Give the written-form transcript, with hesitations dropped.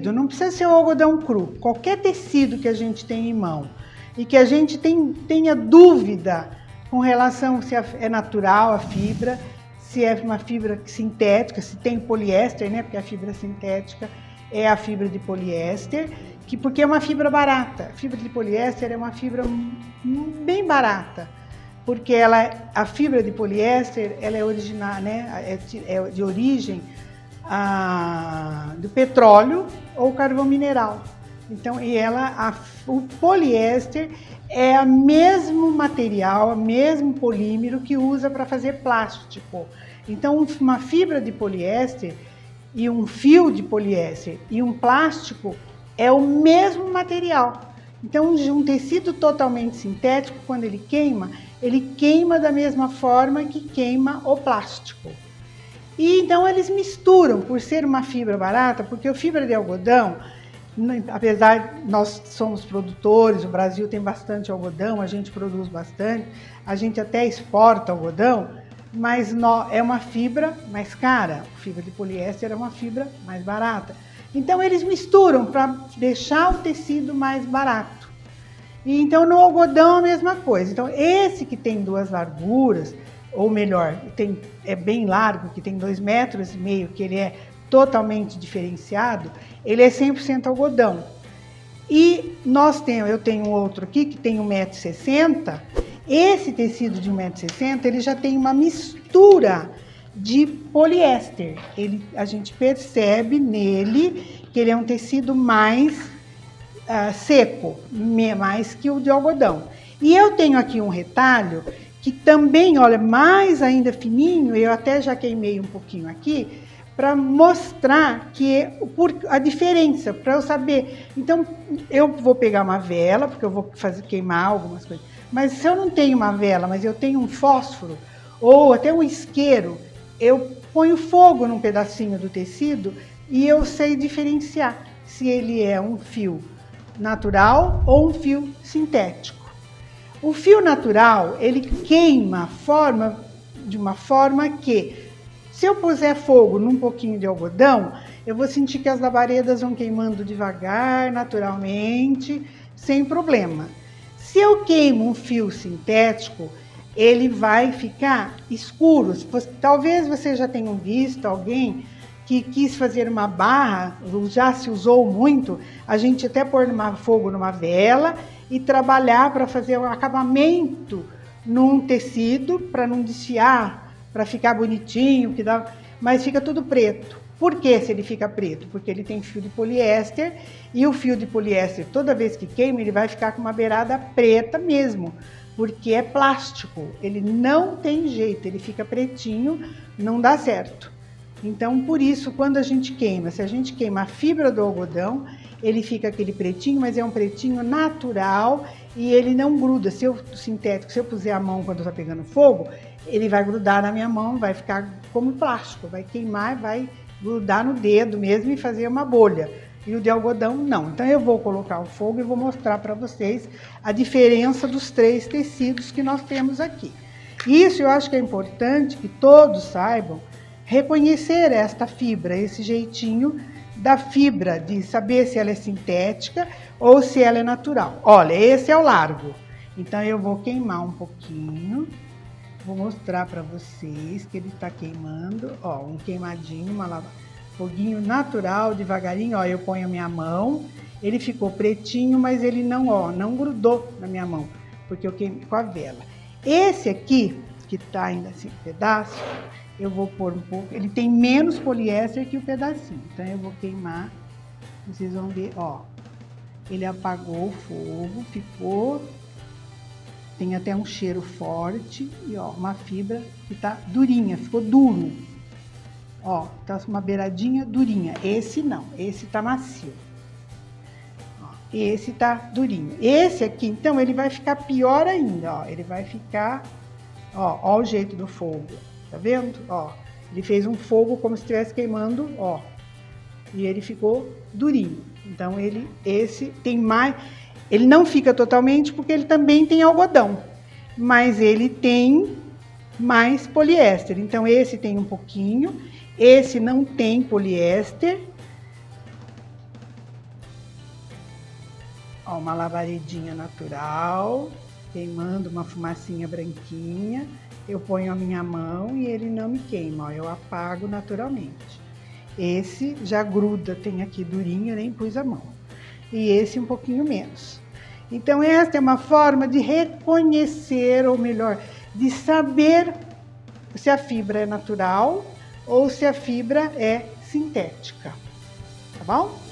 tecido, não precisa ser o algodão cru, qualquer tecido que a gente tem em mão e que a gente tenha dúvida com relação se é natural a fibra, se é uma fibra sintética, se tem poliéster, né? Porque a fibra sintética é a fibra de poliéster, porque é uma fibra barata. A fibra de poliéster é uma fibra bem barata, porque a fibra de poliéster ela é original, né? É de origem do petróleo ou carvão mineral. Então, o poliéster é o mesmo material, o mesmo polímero que usa para fazer plástico. Então, uma fibra de poliéster e um fio de poliéster e um plástico é o mesmo material. Então, um tecido totalmente sintético, quando ele queima da mesma forma que queima o plástico. E então eles misturam, por ser uma fibra barata, porque a fibra de algodão, apesar de nós somos produtores, o Brasil tem bastante algodão, a gente produz bastante, a gente até exporta algodão, mas é uma fibra mais cara, a fibra de poliéster é uma fibra mais barata. Então eles misturam para deixar o tecido mais barato. E então no algodão a mesma coisa. Então esse que tem duas larguras, ou melhor, é bem largo, que tem 2,5 metros, que ele é totalmente diferenciado, ele é 100% algodão. E eu tenho outro aqui que tem 1,60 m. Esse tecido de 1,60 m, ele já tem uma mistura de poliéster. A gente percebe nele que ele é um tecido mais seco, mais que o de algodão. E eu tenho aqui um retalho que também, olha, mais ainda fininho, eu até já queimei um pouquinho aqui, para mostrar a diferença, para eu saber. Então, eu vou pegar uma vela, porque eu vou queimar algumas coisas, mas se eu não tenho uma vela, mas eu tenho um fósforo, ou até um isqueiro, eu ponho fogo num pedacinho do tecido e eu sei diferenciar se ele é um fio natural ou um fio sintético. O fio natural, ele queima de uma forma que, se eu puser fogo num pouquinho de algodão, eu vou sentir que as labaredas vão queimando devagar, naturalmente, sem problema. Se eu queimo um fio sintético, ele vai ficar escuro. Talvez você já tenha visto alguém que quis fazer uma barra, já se usou muito, a gente até pôr fogo numa vela e trabalhar para fazer um acabamento num tecido, para não desfiar, para ficar bonitinho, mas fica tudo preto. Por que se ele fica preto? Porque ele tem fio de poliéster e o fio de poliéster, toda vez que queima, ele vai ficar com uma beirada preta mesmo, porque é plástico, ele não tem jeito, ele fica pretinho, não dá certo. Então, por isso, quando a gente queima, se a gente queima a fibra do algodão, ele fica aquele pretinho, mas é um pretinho natural e ele não gruda. Se eu puser a mão quando está pegando fogo, ele vai grudar na minha mão, vai ficar como plástico, vai queimar, vai grudar no dedo mesmo e fazer uma bolha. E o de algodão, não. Então, eu vou colocar o fogo e vou mostrar para vocês a diferença dos 3 tecidos que nós temos aqui. Isso eu acho que é importante que todos saibam reconhecer esta fibra, esse jeitinho da fibra, de saber se ela é sintética ou se ela é natural. Olha, esse é o largo. Então, eu vou queimar um pouquinho. Vou mostrar para vocês que ele está queimando. Ó, um queimadinho, foguinho natural, devagarinho. Ó, eu ponho a minha mão. Ele ficou pretinho, mas ele não grudou na minha mão, porque eu queimei com a vela. Esse aqui, que está ainda assim, pedaço, eu vou pôr um pouco, ele tem menos poliéster que o pedacinho, então eu vou queimar, vocês vão ver, ó, ele apagou o fogo, tem até um cheiro forte, e ó, uma fibra que tá durinha, ficou duro, ó, tá uma beiradinha durinha, esse não, esse tá macio, ó, esse tá durinho, esse aqui, então, ele vai ficar pior ainda, ó, ele vai ficar, ó o jeito do fogo. Tá vendo? Ó, ele fez um fogo como se estivesse queimando, ó. E ele ficou durinho. Então, esse tem mais... Ele não fica totalmente porque ele também tem algodão. Mas ele tem mais poliéster. Então, esse tem um pouquinho. Esse não tem poliéster. Ó, uma labaredinha natural, queimando uma fumacinha branquinha. Eu ponho a minha mão e ele não me queima, ó, eu apago naturalmente. Esse já gruda, tem aqui durinho, nem pus a mão. E esse um pouquinho menos. Então esta é uma forma de reconhecer, ou melhor, de saber se a fibra é natural ou se a fibra é sintética, tá bom?